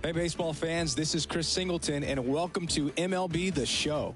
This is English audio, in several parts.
Hey, baseball fans, this is Chris Singleton, and welcome to MLB The Show.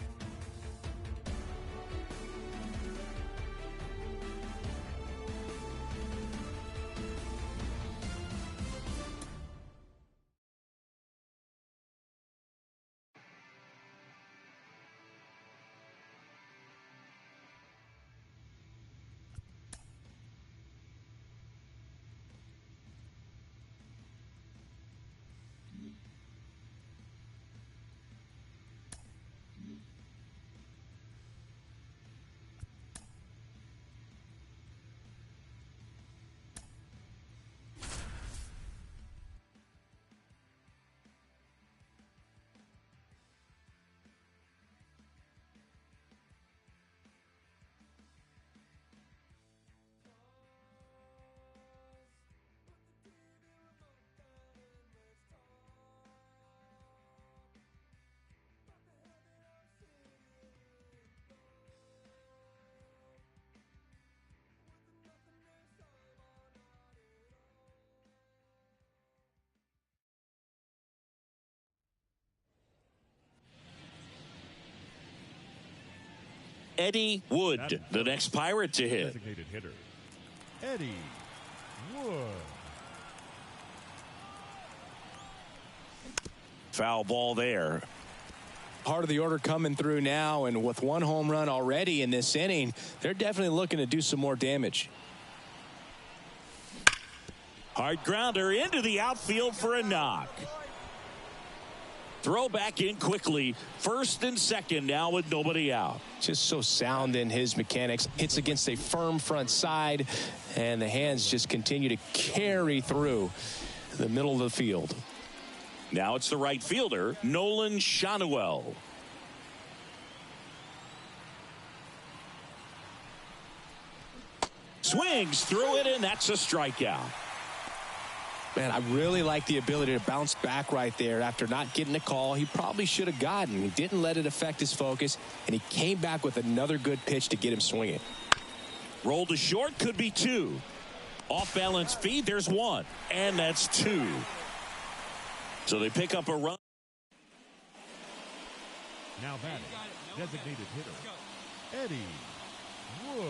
Eddie Wood, the next Pirate to hit. Designated hitter, Eddie Wood. Foul ball there. Part of the order coming through now, and with one home run already in this inning, they're definitely looking to do some more damage. Hard grounder into the outfield for a knock. Throw back in quickly. First and second now with nobody out. Just so sound in his mechanics. Hits against a firm front side, and the hands just continue to carry through the middle of the field. Now it's the right fielder, Nolan Shanuel. Swings through it, and that's a strikeout. Man, I really like the ability to bounce back right there after not getting a call he probably should have gotten. He didn't let it affect his focus, and he came back with another good pitch to get him swinging. Roll to short, could be two. Off balance feed, there's one, and that's two. So they pick up a run. Now batting, designated hitter, Eddie Wood.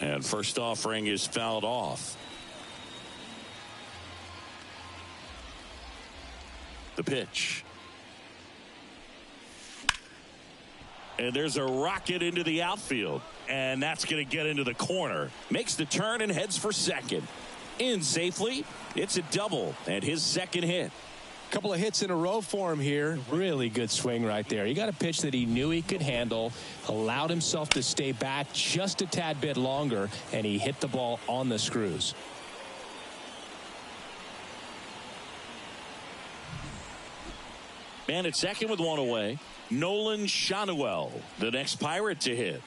And first offering is fouled off. The pitch. And there's a rocket into the outfield. And that's going to get into the corner. Makes the turn and heads for second. In safely. It's a double and his second hit. Couple of hits in a row for him here. Really good swing right there. He got a pitch that he knew he could handle, allowed himself to stay back just a tad bit longer, and he hit the ball on the screws. Man at second with one away. Nolan Shanuel, the next Pirate to hit.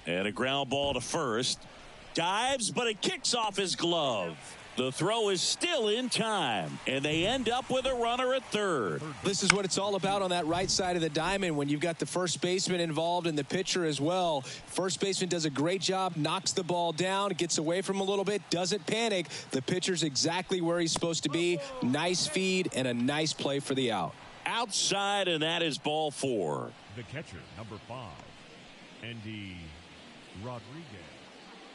And a ground ball to first. Dives, but it kicks off his glove. The throw is still in time, and they end up with a runner at third. This is what it's all about on that right side of the diamond when you've got the first baseman involved and the pitcher as well. First baseman does a great job, knocks the ball down, gets away from him a little bit, doesn't panic. The pitcher's exactly where he's supposed to be. Nice feed and a nice play for the out. Outside, and that is ball four. The catcher, number 5, Andy Rodriguez.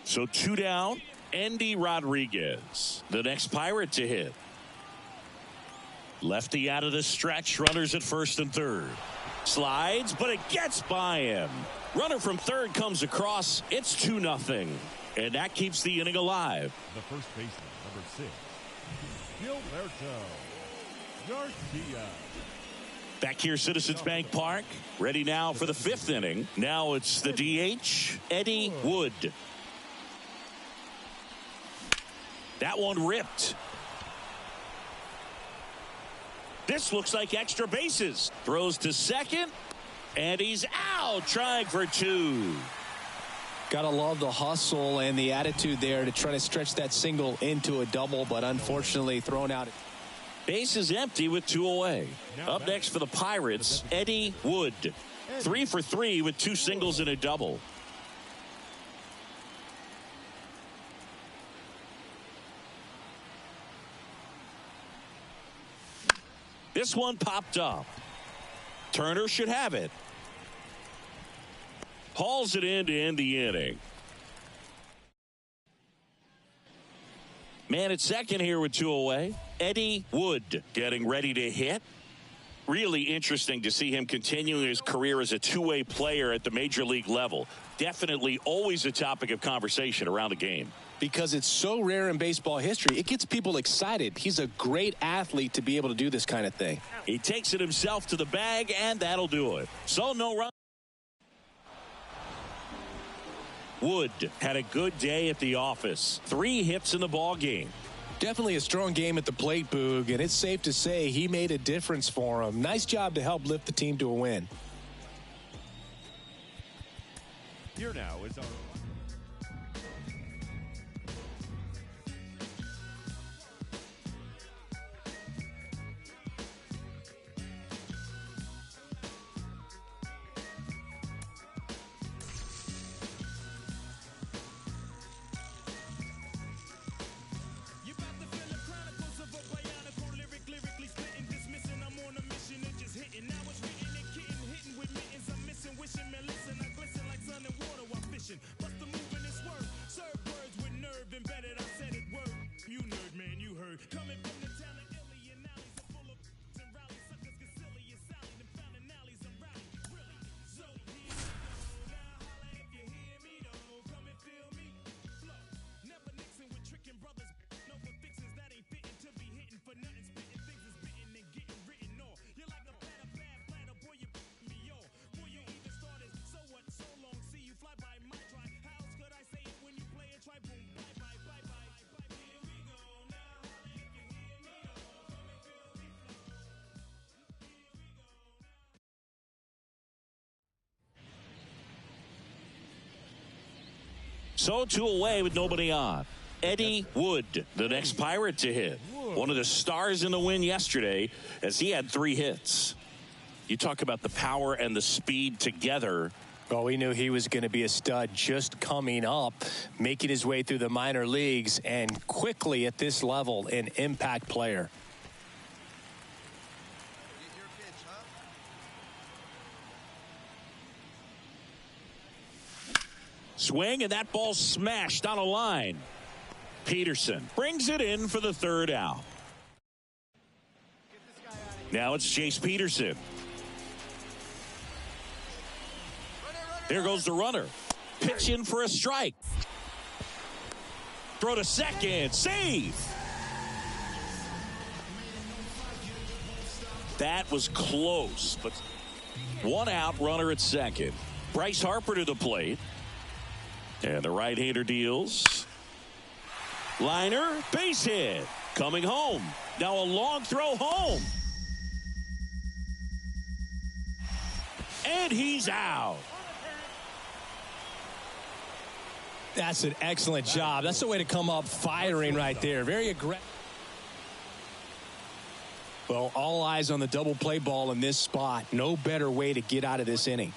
So two down. Andy Rodriguez, the next Pirate to hit. Lefty out of the stretch, runners at first and third. Slides, but it gets by him. Runner from third comes across. It's 2-0, and that keeps the inning alive. The first baseman, number 6, Gilberto Garcia. Back here, Citizens Bank Park. Ready now for the 5th inning. Now it's the DH, Eddie Wood. That one ripped. This looks like extra bases. Throws to second, and he's out, trying for 2. Gotta love the hustle and the attitude there to try to stretch that single into a double, but unfortunately thrown out. Base is empty with 2 away. Up next for the Pirates, Eddie Wood. 3 for 3 with 2 singles and a double. This one popped up. Turner should have it. Hauls it in to end the inning. Man at second here with 2 away. Eddie Wood getting ready to hit. Really interesting to see him continuing his career as a two-way player at the major league level. Definitely always a topic of conversation around the game. Because it's so rare in baseball history, it gets people excited. He's a great athlete to be able to do this kind of thing. He takes it himself to the bag, and that'll do it. So no run. Wood had a good day at the office. 3 hits in the ball game. Definitely a strong game at the plate, Boog, and it's safe to say he made a difference for him. Nice job to help lift the team to a win. Here now is our... So 2 away with nobody on. Eddie Wood, the next Pirate to hit. One of the stars in the win yesterday as he had 3 hits. You talk about the power and the speed together. Well, we knew he was going to be a stud just coming up, making his way through the minor leagues, and quickly at this level, an impact player. Swing, and that ball smashed on a line. Peterson brings it in for the 3rd out. Now it's Chase Peterson. There goes the runner. Pitch in for a strike. Throw to second. Save. That was close, but 1 out, runner at second. Bryce Harper to the plate. And the right-hander deals. Liner, base hit. Coming home. Now a long throw home. And he's out. That's an excellent job. That's the way to come up firing right there. Very aggressive. Well, all eyes on the double play ball in this spot. No better way to get out of this inning.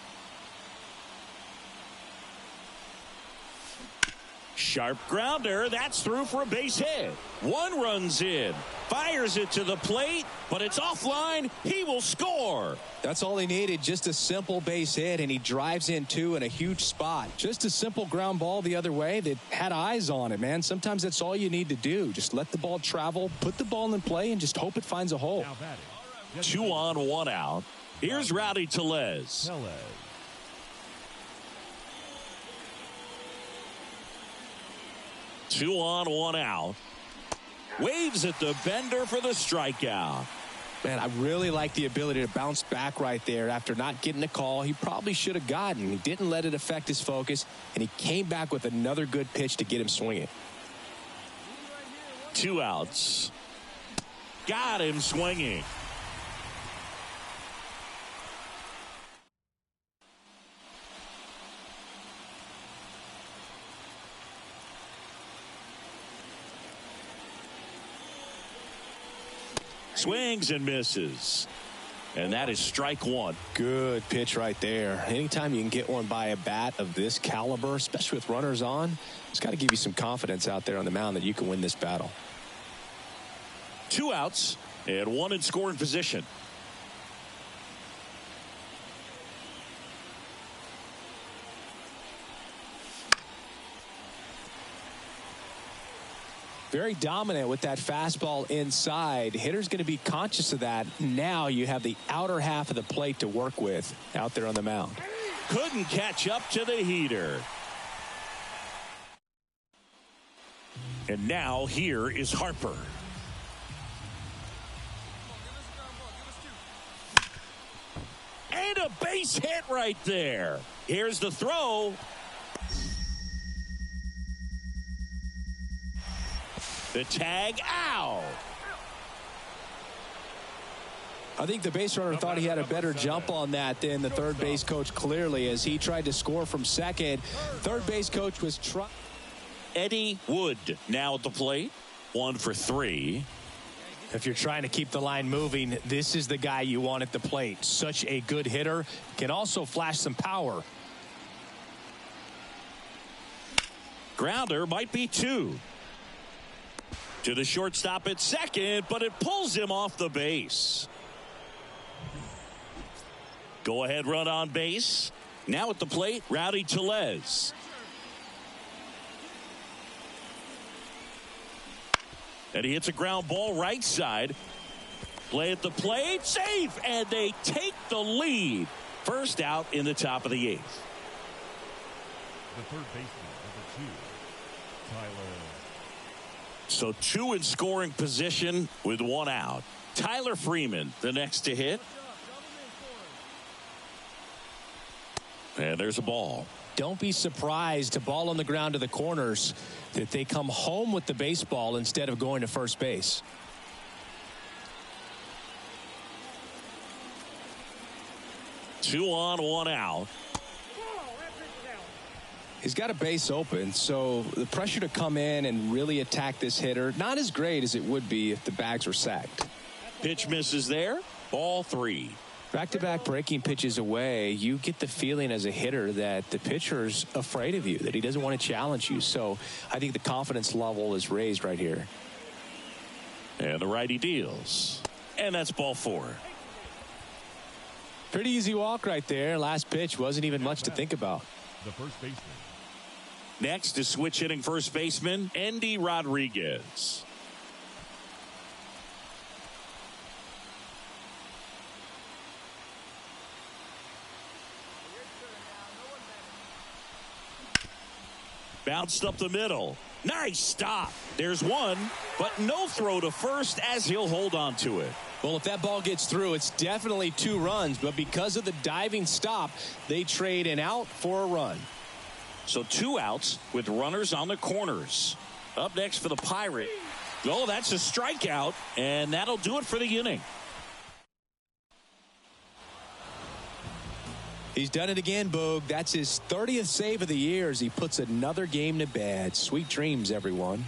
Sharp grounder. That's through for a base hit. 1 runs in. Fires it to the plate, but it's offline. He will score. That's all he needed, just a simple base hit, and he drives in 2 in a huge spot. Just a simple ground ball the other way that had eyes on it, man. Sometimes that's all you need to do. Just let the ball travel, put the ball in play, and just hope it finds a hole. 2 on, 1 out. Here's Rowdy Tellez. 2 on, 1 out. Waves at the bender for the strikeout. Man, I really like the ability to bounce back right there after not getting a call he probably should have gotten. He didn't let it affect his focus, and he came back with another good pitch to get him swinging. 2 outs. Got him swinging. Swings and misses. And that is strike 1. Good pitch right there. Anytime you can get one by a bat of this caliber, especially with runners on, it's got to give you some confidence out there on the mound that you can win this battle. 2 outs. And one in scoring position. Very dominant with that fastball inside. Hitter's going to be conscious of that. Now you have the outer half of the plate to work with out there on the mound. Couldn't catch up to the heater. And now here is Harper. And a base hit right there. Here's the throw. The tag out. I think the base runner thought he had a better jump on that than the third base coach, clearly, as he tried to score from second. Third base coach was trying. Eddie Wood now at the plate. 1 for 3. If you're trying to keep the line moving, this is the guy you want at the plate. Such a good hitter. Can also flash some power. Grounder might be 2. To the shortstop at second, but it pulls him off the base. Go ahead run on base. Now at the plate, Rowdy Tellez. And he hits a ground ball right side. Play at the plate, safe, and they take the lead. First out in the top of the 8th. The third baseman, number 2, Tyler. So 2 in scoring position with 1 out. Tyler Freeman, the next to hit. And there's a ball. Don't be surprised to ball on the ground to the corners that they come home with the baseball instead of going to first base. Two on, 1 out. He's got a base open, so the pressure to come in and really attack this hitter, not as great as it would be if the bags were sacked. Pitch misses there. Ball 3. Back-to-back breaking pitches away, you get the feeling as a hitter that the pitcher's afraid of you, that he doesn't want to challenge you. So I think the confidence level is raised right here. And the righty deals. And that's ball 4. Pretty easy walk right there. Last pitch wasn't even much to think about. The first baseman. Next is switch hitting first baseman, Endy Rodriguez. Bounced up the middle. Nice stop. There's one, but no throw to first as he'll hold on to it. Well, if that ball gets through, it's definitely 2 runs, but because of the diving stop, they trade an out for a run. So 2 outs with runners on the corners. Up next for the Pirate. Oh, that's a strikeout, and that'll do it for the inning. He's done it again, Boog. That's his 30th save of the year as he puts another game to bed. Sweet dreams, everyone.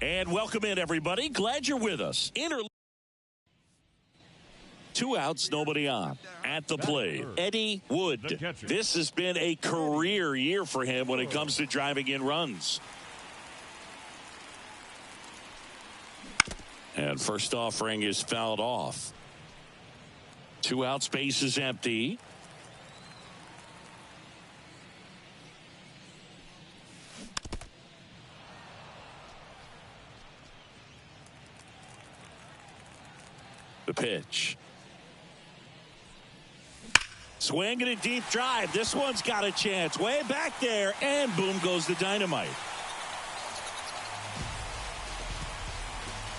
And welcome in, everybody. Glad you're with us. 2 outs, nobody on. At the plate, Eddie Wood. This has been a career year for him when it comes to driving in runs. And first offering is fouled off. 2 outs, base is empty. The pitch. Swinging a deep drive. This one's got a chance. Way back there. And boom goes the dynamite.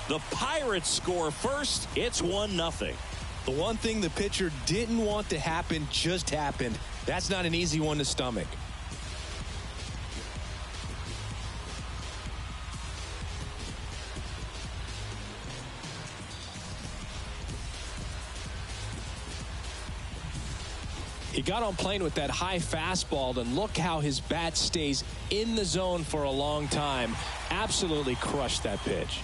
The Pirates score first. It's 1-0. The one thing the pitcher didn't want to happen just happened. That's not an easy one to stomach. He got on plane with that high fastball, and look how his bat stays in the zone for a long time. Absolutely crushed that pitch.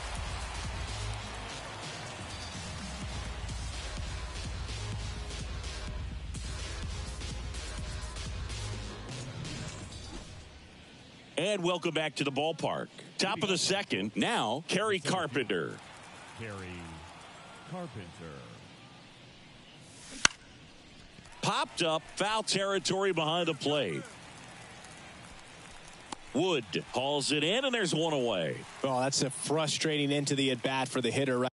And welcome back to the ballpark. Top of the second. Now, Kerry Carpenter. Kerry Carpenter. Popped up, foul territory behind the plate. Wood hauls it in, and there's one away. Oh, that's a frustrating end to the at-bat for the hitter, right?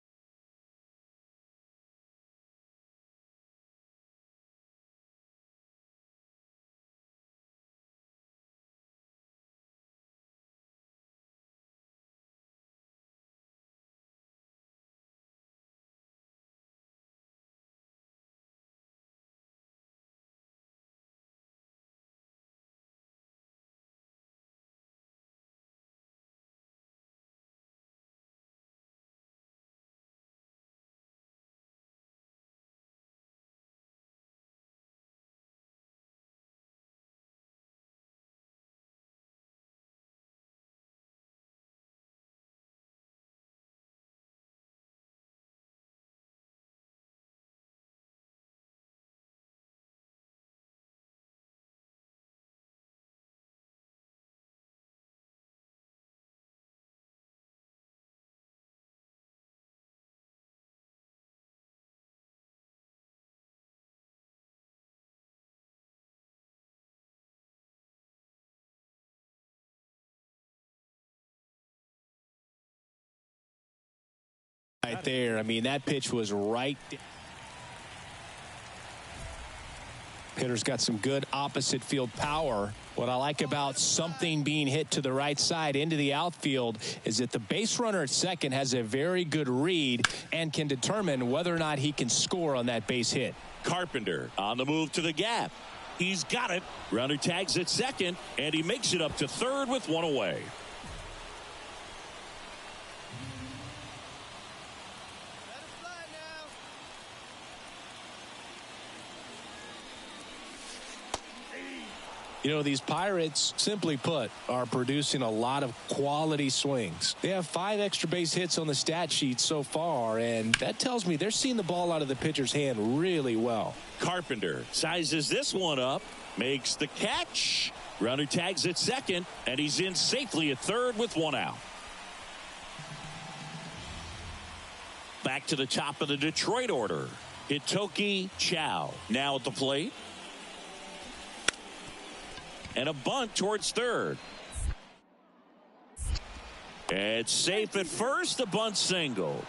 Right there. I mean, that pitch was right. Hitter's got some good opposite field power. What I like about something being hit to the right side into the outfield is that the base runner at second has a very good read and can determine whether or not he can score on that base hit. Carpenter on the move to the gap. He's got it. Runner tags at second, and he makes it up to third with one away. You know, these Pirates, simply put, are producing a lot of quality swings. They have 5 extra base hits on the stat sheet so far, and that tells me they're seeing the ball out of the pitcher's hand really well. Carpenter sizes this one up, makes the catch. Runner tags at second, and he's in safely at third with one out. Back to the top of the Detroit order. Hitoki Chow now at the plate. And a bunt towards third. It's safe at first, a bunt single.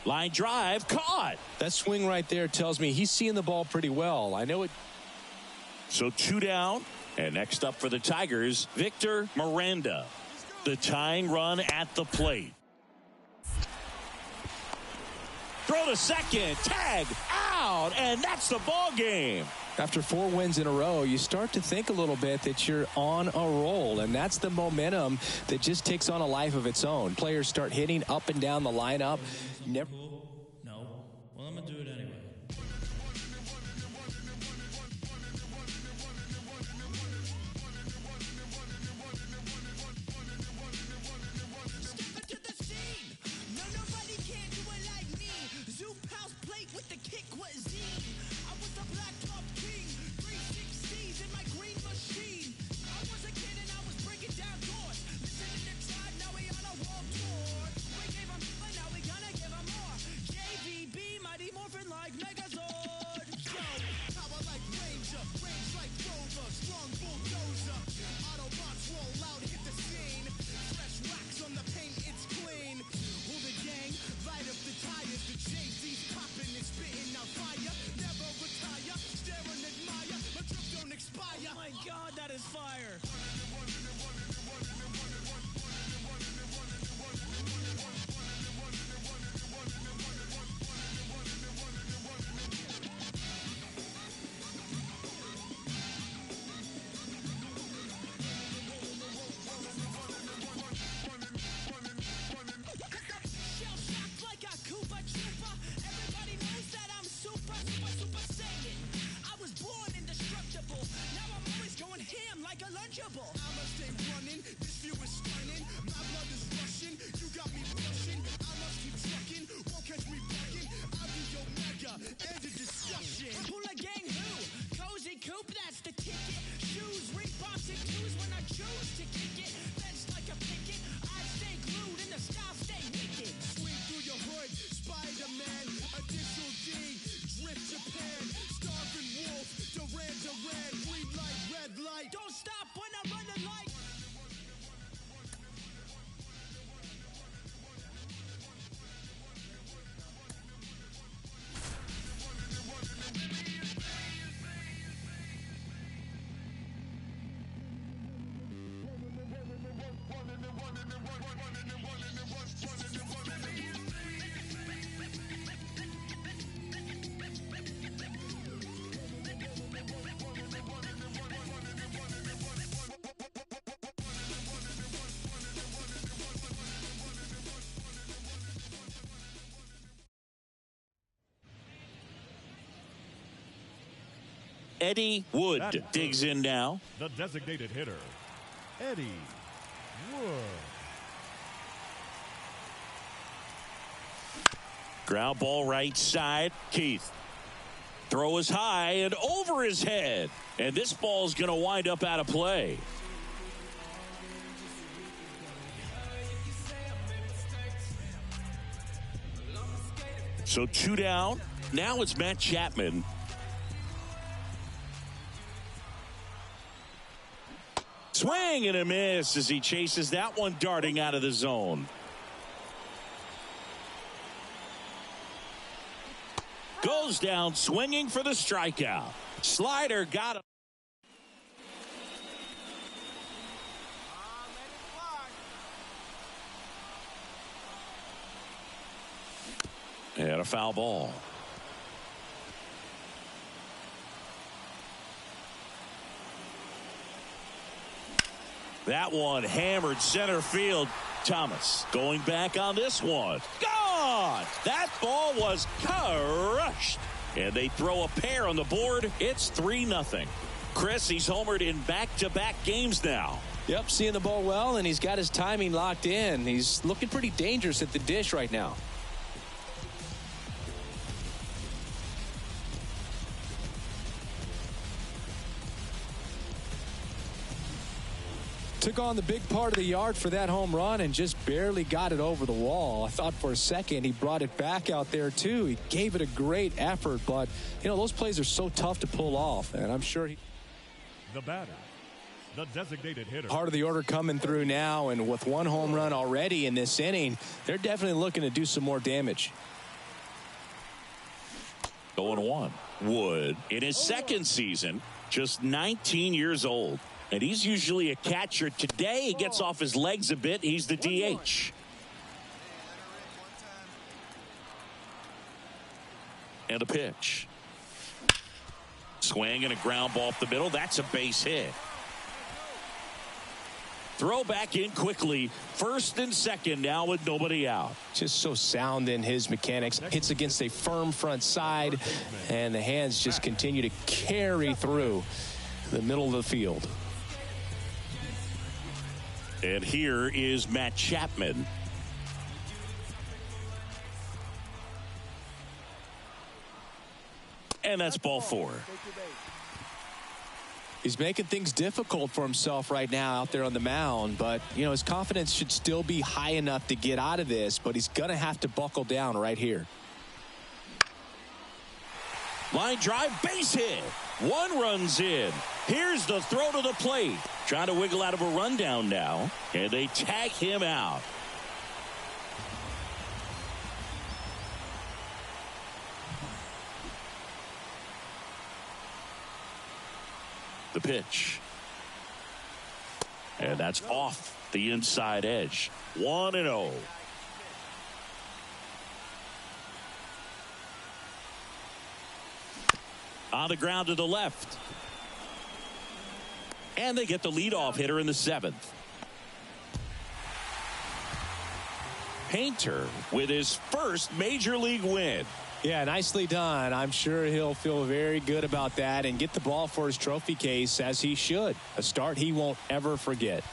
Line drive, caught. That swing right there tells me he's seeing the ball pretty well. I know it. So 2 down. And next up for the Tigers, Victor Miranda. The tying run at the plate. Throw to second, tag, out, and that's the ball game. After 4 wins in a row, you start to think a little bit that you're on a roll, and that's the momentum that just takes on a life of its own. Players start hitting up and down the lineup. No. Well, I'm going to do it anyway. Eddie Wood digs in now. The designated hitter, Eddie Wood. Ground ball right side. Keith. Throw is high and over his head. And this ball is going to wind up out of play. So 2 down. Now it's Matt Chapman. Swing and a miss as he chases that one darting out of the zone. Goes down swinging for the strikeout. Slider got him. And a foul ball. That one hammered center field. Thomas going back on this one. Gone! That ball was crushed. And they throw a pair on the board. It's 3-0. Chris, he's homered in back-to-back games now. Yep, seeing the ball well, and he's got his timing locked in. He's looking pretty dangerous at the dish right now. Took on the big part of the yard for that home run and just barely got it over the wall. I thought for a second he brought it back out there too. He gave it a great effort, but you know those plays are so tough to pull off, and I'm sure The batter, the designated hitter. Part of the order coming through now, and with 1 home run already in this inning, they're definitely looking to do some more damage. 0-1. Wood in his second season, just 19 years old. And he's usually a catcher. Today, he gets off his legs a bit. He's the DH. And a pitch. Swing and a ground ball up the middle. That's a base hit. Throw back in quickly. First and second now with nobody out. Just so sound in his mechanics. Hits against a firm front side, and the hands just continue to carry through the middle of the field. And here is Matt Chapman. And that's ball 4. He's making things difficult for himself right now out there on the mound, but, you know, his confidence should still be high enough to get out of this, but he's going to have to buckle down right here. Line drive, base hit. 1 runs in. Here's the throw to the plate. Trying to wiggle out of a rundown now, and they tag him out. The pitch. And that's off the inside edge. 1-0. On the ground to the left. And they get the leadoff hitter in the 7th. Painter with his first major league win. Yeah, nicely done. I'm sure he'll feel very good about that and get the ball for his trophy case, as he should. A start he won't ever forget.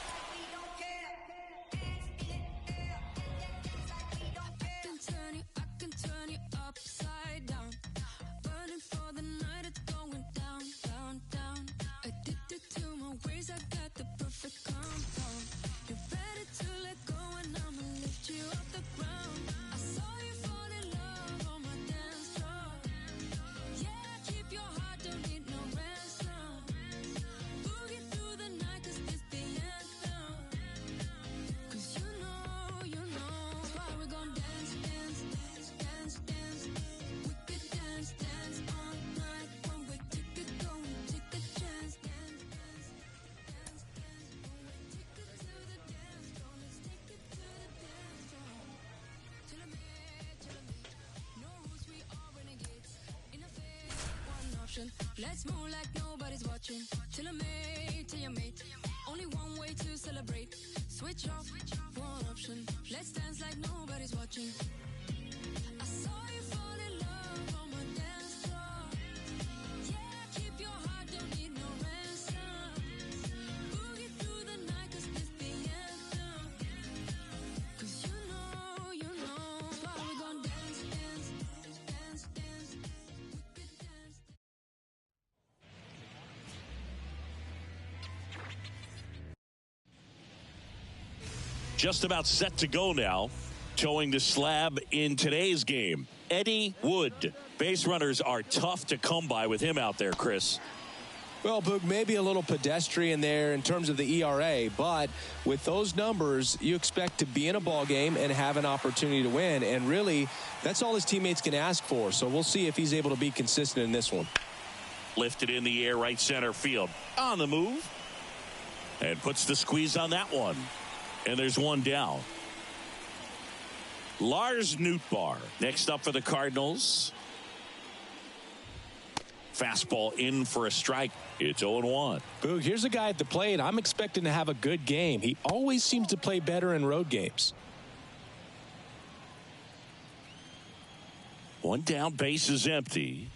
Let's move like nobody's watching. Till I mate, till you mate. Only one way to celebrate. Switch off, one option. Let's dance like nobody's watching. I saw you fall in love on my dance floor. Yeah, keep your heart, don't need no ransom. Boogie through the night, cause this the anthem. Cause you know, why we gon' dance, dance, dance, dance. We could dance. Just about set to go now. Towing the slab in today's game, Eddie Wood. Base runners are tough to come by with him out there, Chris. Well, Boog, maybe a little pedestrian there in terms of the ERA, but with those numbers, you expect to be in a ball game and have an opportunity to win, and really, that's all his teammates can ask for. So we'll see if he's able to be consistent in this one. Lifted in the air, right center field. On the move. And puts the squeeze on that one. And there's one down. Lars Nootbaar next up for the Cardinals. Fastball in for a strike. It's 0-1. Boog, here's a guy at the plate. I'm expecting to have a good game. He always seems to play better in road games. One down, base is empty.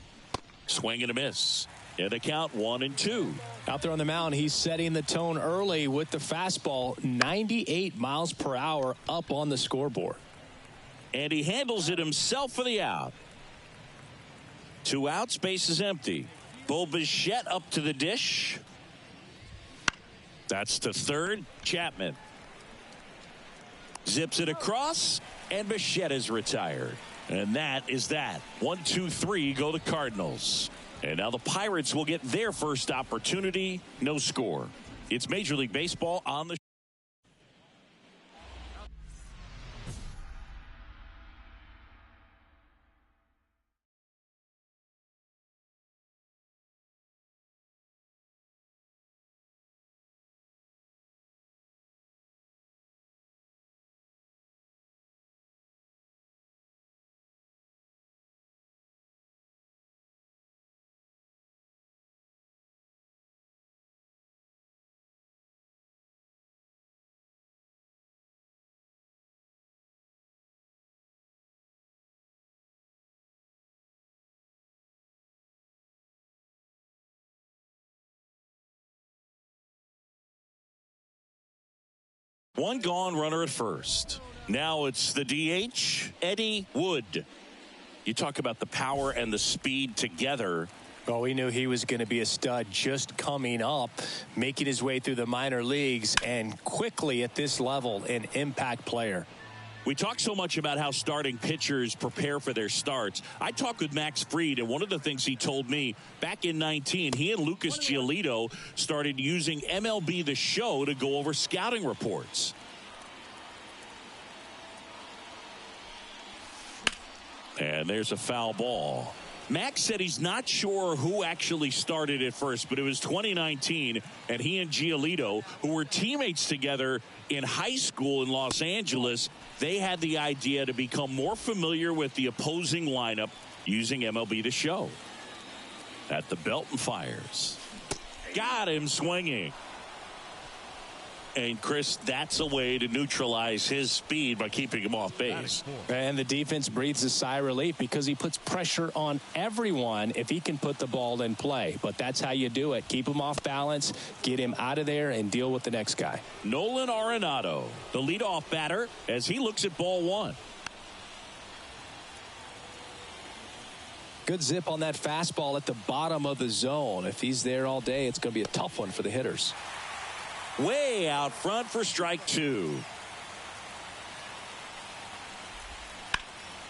Swing and a miss. And the count 1-2. Out there on the mound, he's setting the tone early with the fastball, 98 miles per hour up on the scoreboard. And he handles it himself for the out. 2 outs, base is empty. Bo Bichette up to the dish. That's to third. Chapman zips it across, and Bichette is retired. And that is that. 1-2-3 go the Cardinals. And now the Pirates will get their first opportunity. No score. It's Major League Baseball on the One gone, runner at first. Now it's the DH, Eddie Wood. You talk about the power and the speed together. Well, we knew he was going to be a stud just coming up, making his way through the minor leagues, and quickly at this level, an impact player. We talk so much about how starting pitchers prepare for their starts. I talked with Max Fried, and one of the things he told me back in 19, he and Lucas Giolito started using MLB The Show to go over scouting reports. And there's a foul ball. Max said he's not sure who actually started at first, but it was 2019, and he and Giolito, who were teammates together in high school in Los Angeles, they had the idea to become more familiar with the opposing lineup using MLB The Show. At the belt and fires. Got him swinging. And, Chris, that's a way to neutralize his speed by keeping him off base. And the defense breathes a sigh of relief because he puts pressure on everyone if he can put the ball in play. But that's how you do it. Keep him off balance, get him out of there, and deal with the next guy. Nolan Arenado, the leadoff batter, as he looks at ball one. Good zip on that fastball at the bottom of the zone. If he's there all day, it's going to be a tough one for the hitters. Way out front for strike two.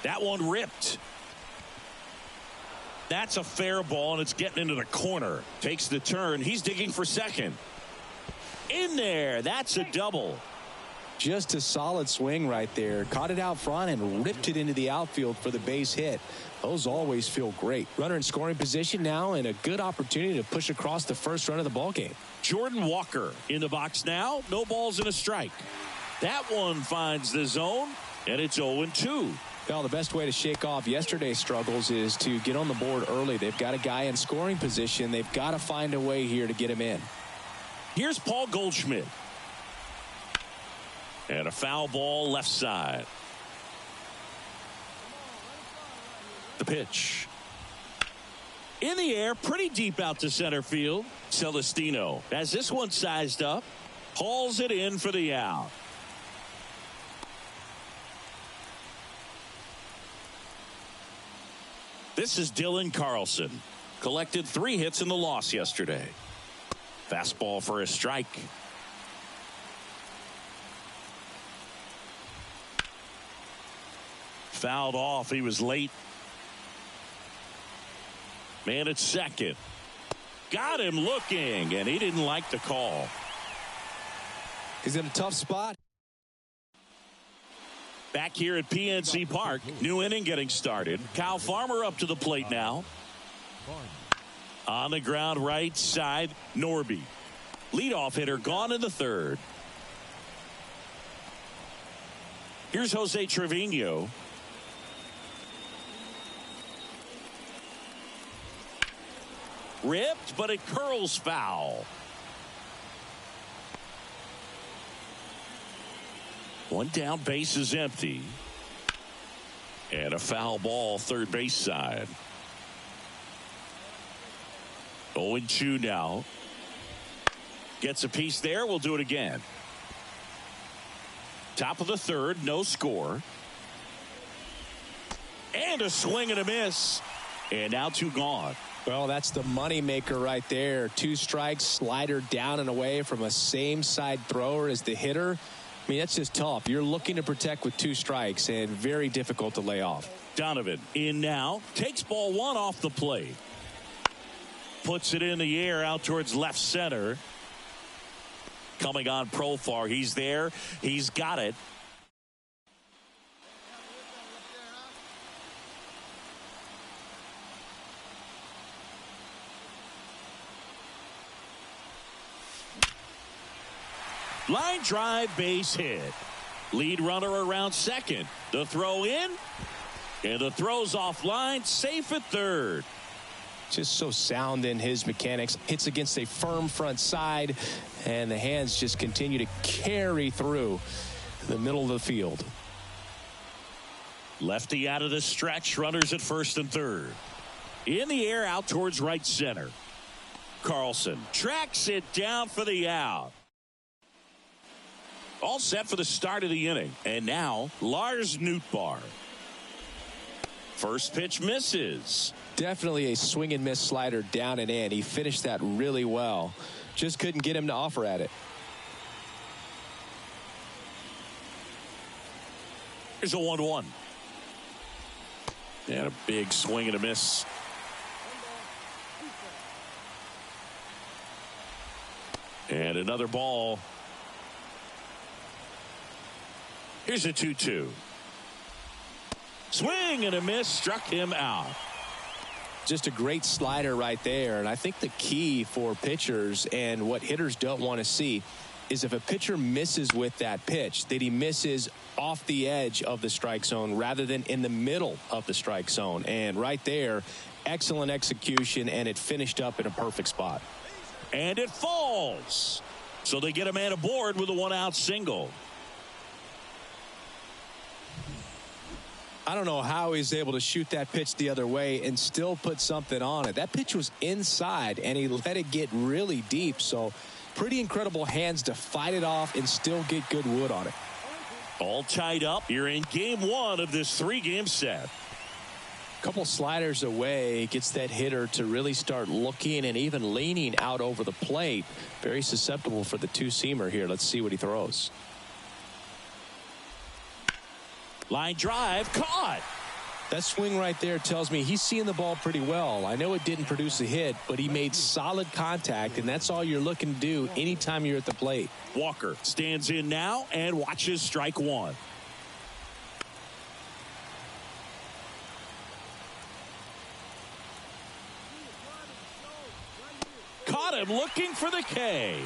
That one ripped. That's a fair ball, and it's getting into the corner. Takes the turn. He's digging for second. In there. That's a double. Just a solid swing right there. Caught it out front and ripped it into the outfield for the base hit. Those always feel great. Runner in scoring position now, and a good opportunity to push across the first run of the ballgame. Jordan Walker in the box now. No balls and a strike. That one finds the zone, and it's 0-2. Well, the best way to shake off yesterday's struggles is to get on the board early. They've got a guy in scoring position. They've got to find a way here to get him in. Here's Paul Goldschmidt. And a foul ball left side. The pitch. In the air, pretty deep out to center field. Celestino has this one sized up. Hauls it in for the out. This is Dylan Carlson. Collected 3 hits in the loss yesterday. Fastball for a strike. Fouled off. He was late. Man at second. Got him looking, and he didn't like the call. He's in a tough spot. Back here at PNC Park, new inning getting started. Kyle Farmer up to the plate now. On the ground right side, Norby. Leadoff hitter gone in the third. Here's Jose Trevino. Ripped, but it curls foul. One down, base is empty. And a foul ball, third base side. 0-2 now. Gets a piece there. We'll do it again. Top of the third, no score. And a swing and a miss. And now 2 gone. Well, that's the money maker right there. 2 strikes, slider down and away from a same side thrower as the hitter. I mean, that's just tough. You're looking to protect with 2 strikes, and very difficult to lay off. Donovan in now. Takes ball 1 off the plate. Puts it in the air out towards left center. Coming on Profar. He's there. He's got it. Line drive, base hit. Lead runner around second. The throw in. And the throw's offline. Safe at third. Just so sound in his mechanics. Hits against a firm front side. And the hands just continue to carry through the middle of the field. Lefty out of the stretch. Runners at first and third. In the air out towards right center. Carlson tracks it down for the out. All set for the start of the inning. And now, Lars Nootbaar. First pitch misses. Definitely a swing and miss slider down and in. He finished that really well. Just couldn't get him to offer at it. Here's a 1-1. And a big swing and a miss. And another ball. Here's a 2-2. Swing and a miss, struck him out. Just a great slider right there. And I think the key for pitchers and what hitters don't want to see is if a pitcher misses with that pitch, that he misses off the edge of the strike zone rather than in the middle of the strike zone. And right there, excellent execution, and it finished up in a perfect spot. And it falls. So they get a man aboard with a 1-out single. I don't know how he's able to shoot that pitch the other way and still put something on it. That pitch was inside, and he let it get really deep. So pretty incredible hands to fight it off and still get good wood on it. All tied up. You're in game 1 of this 3-game set. Couple sliders away gets that hitter to really start looking and even leaning out over the plate. Very susceptible for the two-seamer here. Let's see what he throws. Line drive, caught. That swing right there tells me he's seeing the ball pretty well. I know it didn't produce a hit, but he made solid contact, and that's all you're looking to do anytime you're at the plate. Walker stands in now and watches strike 1. Caught him looking for the K.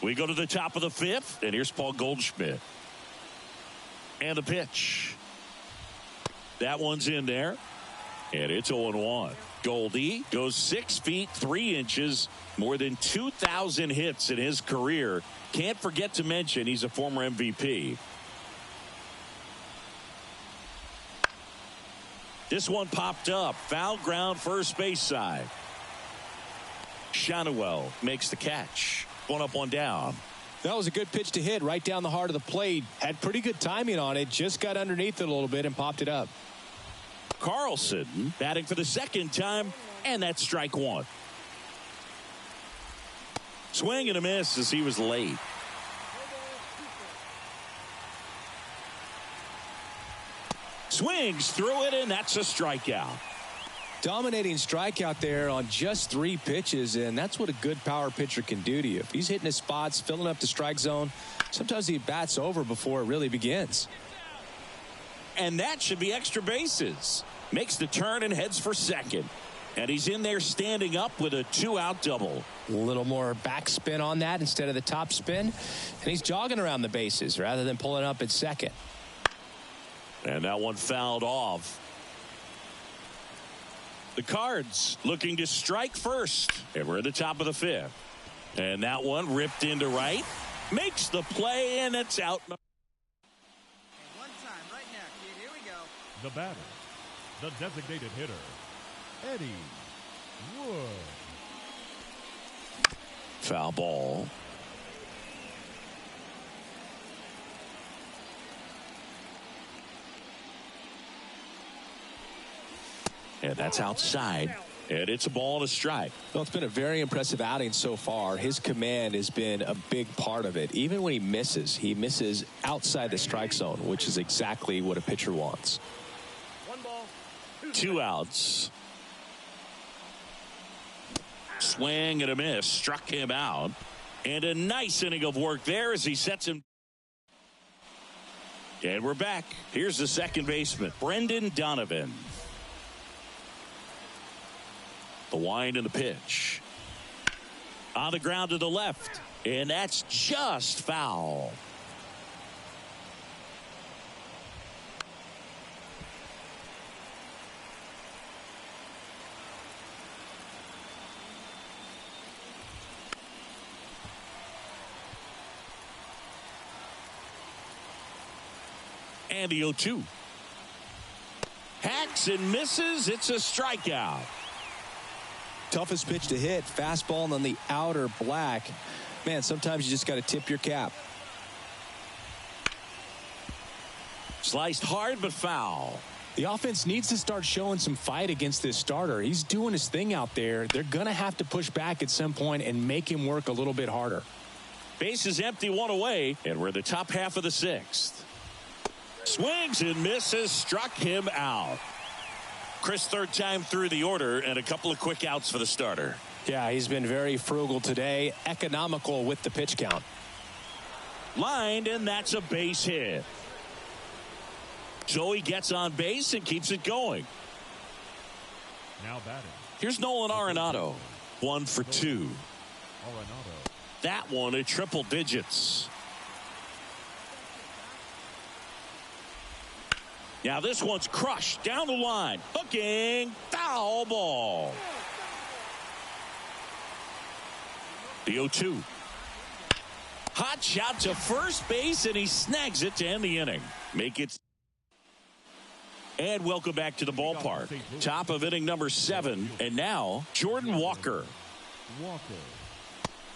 We go to the top of the 5th, and here's Paul Goldschmidt. And the pitch. That one's in there, and it's 0-1. Goldie goes 6 feet 3 inches, more than 2,000 hits in his career. Can't forget to mention he's a former MVP. This one popped up. Foul ground first base side. Shanuel makes the catch. 1 up, 1 down. That was a good pitch to hit right down the heart of the plate. Had pretty good timing on it. Just got underneath it a little bit and popped it up. Carlson batting for the 2nd time, and that's strike 1. Swing and a miss as he was late. Swings through it, and that's a strikeout. Dominating strikeout there on just 3 pitches, and that's what a good power pitcher can do to you. If he's hitting his spots, filling up the strike zone, sometimes he bats over before it really begins. And that should be extra bases. Makes the turn and heads for second. And he's in there standing up with a 2-out double. A little more backspin on that instead of the top spin. And he's jogging around the bases rather than pulling up at second. And that one fouled off. The Cards looking to strike first. And we're at the top of the 5th. And that one ripped into right. Makes the play, and it's out. One time, right now, kid. Here we go. The batter, the designated hitter, Eddie Wood. Foul ball. And that's outside. And it's a ball and a strike. Well, it's been a very impressive outing so far. His command has been a big part of it. Even when he misses outside the strike zone, which is exactly what a pitcher wants. 1 ball. 2 outs. Swing and a miss. Struck him out. And a nice inning of work there as he sets him. And we're back. Here's the second baseman, Brendan Donovan. The wind and the pitch. On the ground to the left. And that's just foul. And the 0-2. Hacks and misses. It's a strikeout. Toughest pitch to hit, fastball on the outer black. Man, sometimes you just got to tip your cap. Sliced hard but foul. The offense needs to start showing some fight against this starter. He's doing his thing out there. They're going to have to push back at some point and make him work a little bit harder. Base is empty, one away, and we're in the top half of the sixth. Swings and misses, struck him out. Chris, third time through the order, and a couple of quick outs for the starter. Yeah, he's been very frugal today, economical with the pitch count. Lined, and that's a base hit. So he gets on base and keeps it going. Now batting. Here's Nolan Arenado. 1 for 2. Arenado. That one at triple digits. Now this one's crushed down the line. Hooking. Foul ball. The 0-2. Hot shot to first base, and he snags it to end the inning. Make it. And welcome back to the ballpark. Top of inning number 7. And now Jordan Walker.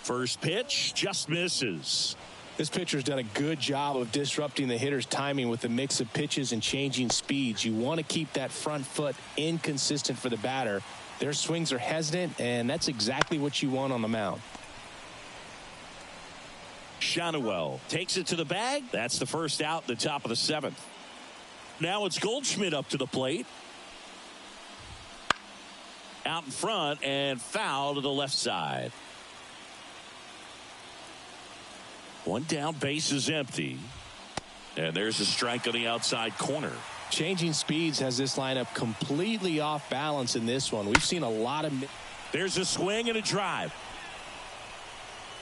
First pitch just misses. This pitcher's done a good job of disrupting the hitter's timing with a mix of pitches and changing speeds. You want to keep that front foot inconsistent for the batter. Their swings are hesitant, and that's exactly what you want on the mound. Shanuel takes it to the bag. That's the first out, the top of the 7th. Now it's Goldschmidt up to the plate. Out in front and foul to the left side. One down, base is empty. And there's a strike on the outside corner. Changing speeds has this lineup completely off balance in this one. We've seen a lot of. There's a swing and a drive.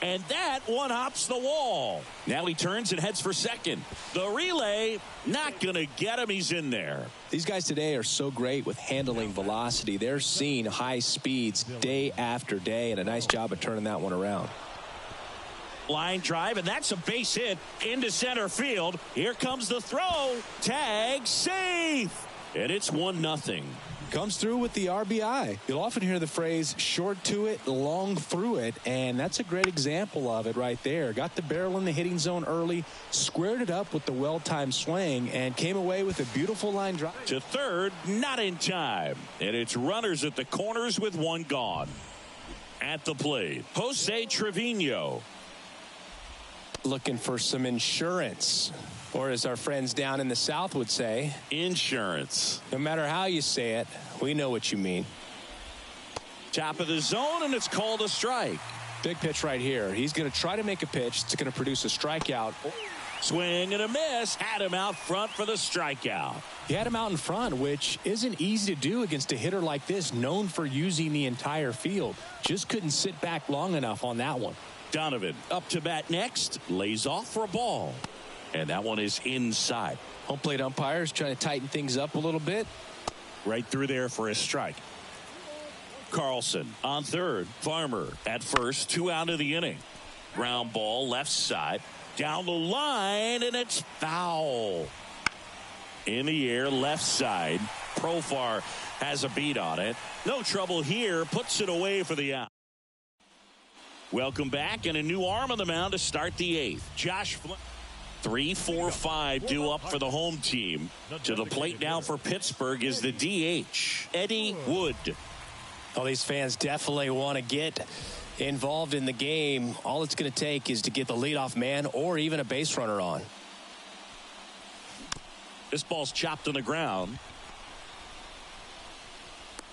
And that one hops the wall. Now he turns and heads for second. The relay, not going to get him. He's in there. These guys today are so great with handling velocity. They're seeing high speeds day after day, and a nice job of turning that one around. Line drive, and that's a base hit into center field. Here comes the throw. Tag, safe. And it's 1-0. Comes through with the RBI. You'll often hear the phrase short to it, long through it, and that's a great example of it right there. Got the barrel in the hitting zone early, squared it up with the well-timed swing, and came away with a beautiful line drive. To third, not in time. And it's runners at the corners with one gone. At the plate, Jose Trevino. Looking for some insurance. Or as our friends down in the South would say, insurance. No matter how you say it, we know what you mean. Top of the zone, and it's called a strike. Big pitch right here. He's going to try to make a pitch. It's going to produce a strikeout. Swing and a miss. Had him out front for the strikeout. He had him out in front, which isn't easy to do against a hitter like this, known for using the entire field. Just couldn't sit back long enough on that one. Donovan up to bat next. Lays off for a ball. And that one is inside. Home plate umpires trying to tighten things up a little bit. Right through there for a strike. Carlson on third. Farmer at first. 2 out of the inning. Ground ball left side. Down the line, and it's foul. In the air, left side. Profar has a beat on it. No trouble here. Puts it away for the out. Welcome back, and a new arm on the mound to start the 8th. Josh Flynn. 3, 4, 5 due up for the home team. To the plate now for Pittsburgh is the DH, Eddie Wood. Well, these fans definitely want to get involved in the game. All it's going to take is to get the leadoff man or even a base runner on. This ball's chopped on the ground.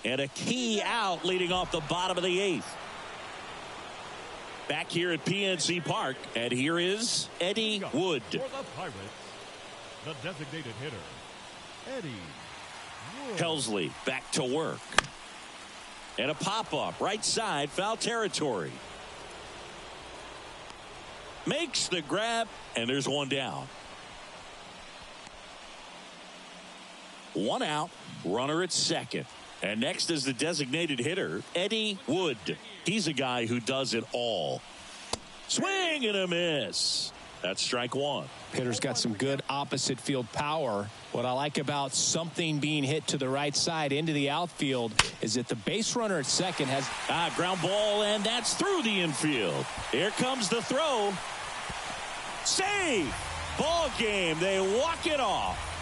And a key out leading off the bottom of the 8th. Back here at PNC Park, and here is Eddie Wood. For the Pirates, the designated hitter, Eddie Wood. Helsley back to work. And a pop-up, right side, foul territory. Makes the grab, and there's one down. 1 out, runner at second. And next is the designated hitter, Eddie Wood. He's a guy who does it all. Swing and a miss. That's strike one. Hitter's got some good opposite field power. What I like about something being hit to the right side into the outfield is that the base runner at second has ground ball, and that's through the infield. Here comes the throw. Save! Ball game. They walk it off.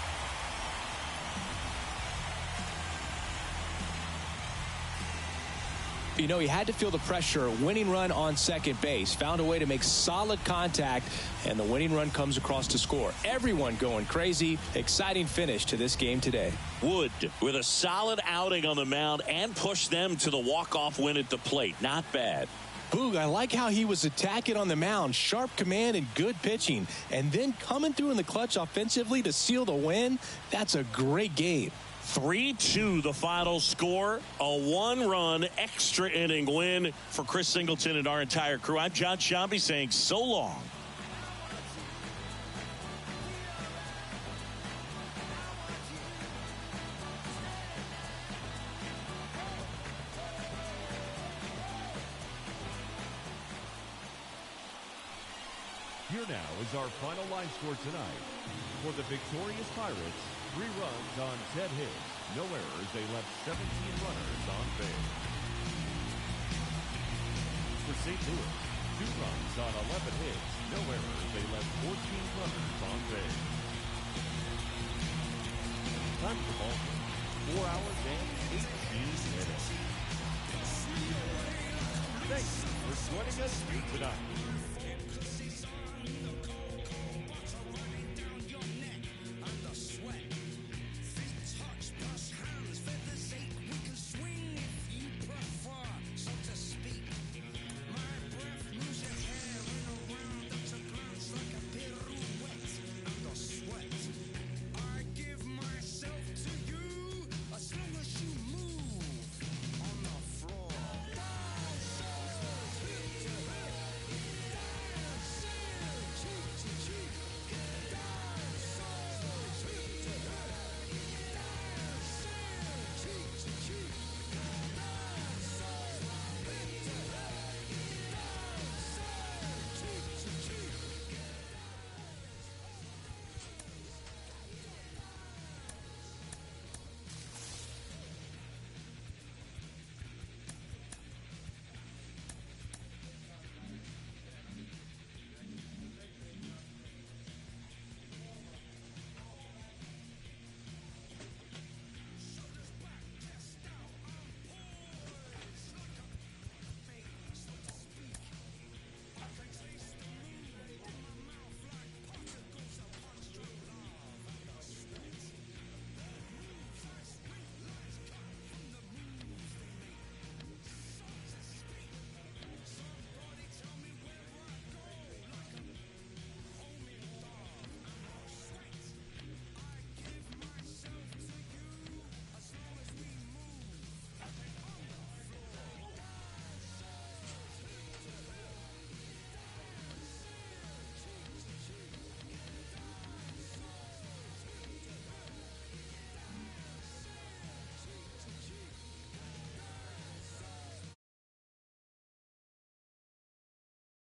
You know, he had to feel the pressure. Winning run on second base. Found a way to make solid contact, and the winning run comes across to score. Everyone going crazy. Exciting finish to this game today. Wood with a solid outing on the mound and pushed them to the walk-off win at the plate. Not bad. Boog, I like how he was attacking on the mound. Sharp command and good pitching. And then coming through in the clutch offensively to seal the win. That's a great game. 3-2 the final score. A 1-run extra inning win for Chris Singleton and our entire crew. I'm John Shambi saying so long. Here now is our final line score tonight. For the victorious Pirates, 3 runs on 10 hits. No errors. They left 17 runners on base. For St. Louis, 2 runs on 11 hits. No errors. They left 14 runners on base. Time for the ball game. 4 hours and 18 minutes. Thanks for joining us tonight.